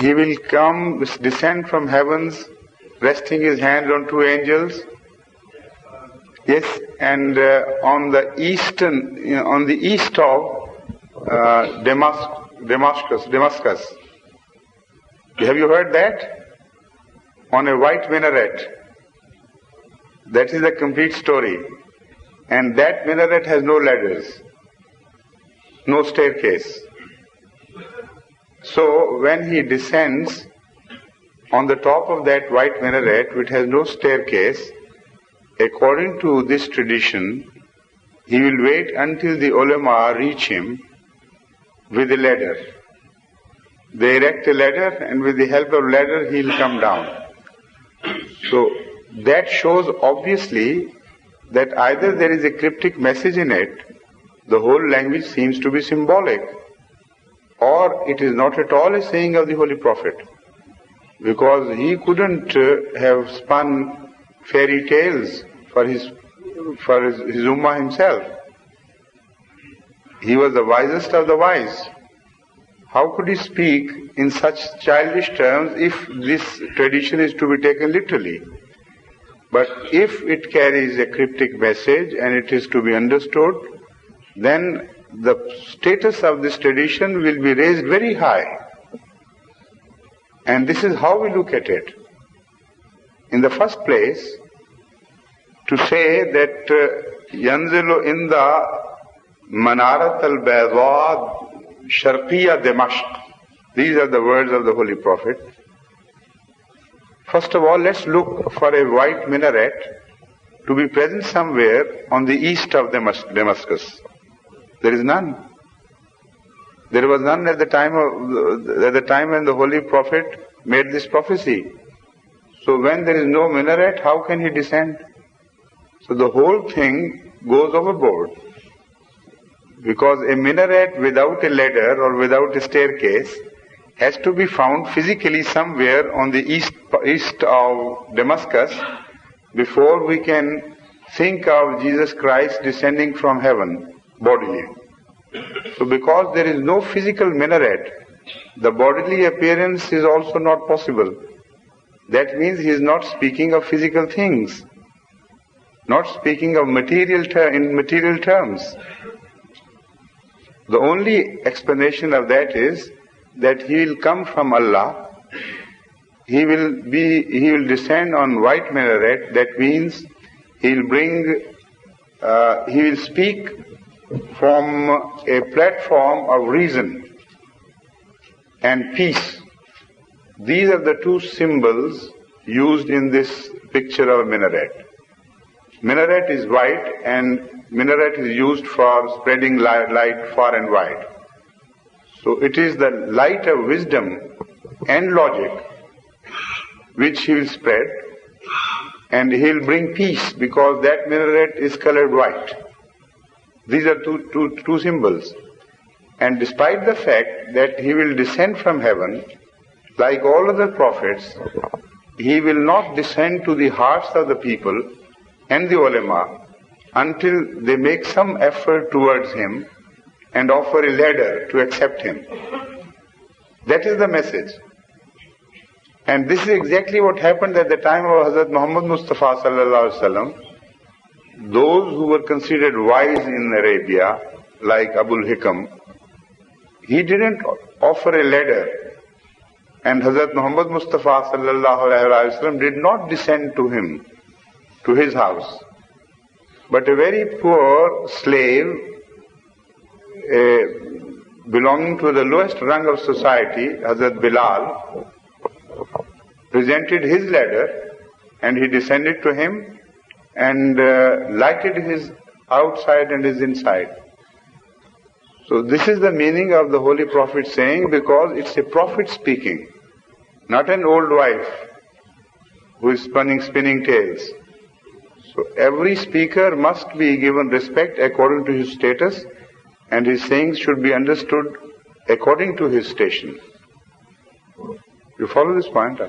he will come, descend from heavens, resting his hand on two angels. Yes, and on the east of Damascus. Have you heard that? On a white minaret. That is the complete story. And that minaret has no ladders, no staircase. So when he descends on the top of that white minaret, which has no staircase, according to this tradition, he will wait until the ulama reach him with a ladder. They erect a ladder, and with the help of ladder, he will come down. So that shows obviously that either there is a cryptic message in it, the whole language seems to be symbolic, or it is not at all a saying of the Holy Prophet, because he couldn't have spun fairy tales for his ummah himself. He was the wisest of the wise. How could he speak in such childish terms if this tradition is to be taken literally? But if it carries a cryptic message and it is to be understood, then the status of this tradition will be raised very high. And this is how we look at it. In the first place, to say that Yanzilu in the Manarat al-Bayda Sharqiya Dimashq. These are the words of the Holy Prophet. First of all, let's look for a white minaret to be present somewhere on the east of Damascus. There is none. There was none at the time when the Holy Prophet made this prophecy. So when there is no minaret, how can he descend? So the whole thing goes overboard. Because a minaret without a ladder or without a staircase has to be found physically somewhere on the east of Damascus before we can think of Jesus Christ descending from heaven bodily. So because there is no physical minaret, the bodily appearance is also not possible. That means he is not speaking of physical things, not speaking of in material terms. The only explanation of that is that he will come from Allah. He will descend on white minaret. That means he will speak from a platform of reason and peace. These are the two symbols used in this picture of a minaret. Minaret is white, and minaret is used for spreading light far and wide. So it is the light of wisdom and logic which he will spread, and he will bring peace because that minaret is colored white. These are two symbols. And despite the fact that he will descend from heaven, like all other prophets, he will not descend to the hearts of the people and the ulama until they make some effort towards him and offer a ladder to accept him. That is the message. And this is exactly what happened at the time of Hazrat Muhammad Mustafa sallallahu alaihi wasallam. Those who were considered wise in Arabia, like Abul Hikam, he didn't offer a ladder. And Hazrat Muhammad Mustafa sallallahu alaihi wasallam did not descend to him, to his house. But a very poor slave, belonging to the lowest rung of society, Hazrat Bilal, presented his ladder, and he descended to him and lighted his outside and his inside. So this is the meaning of the Holy Prophet saying, because it's a prophet speaking, not an old wife who is spinning tales. So every speaker must be given respect according to his status, and his sayings should be understood according to his station. You follow this point?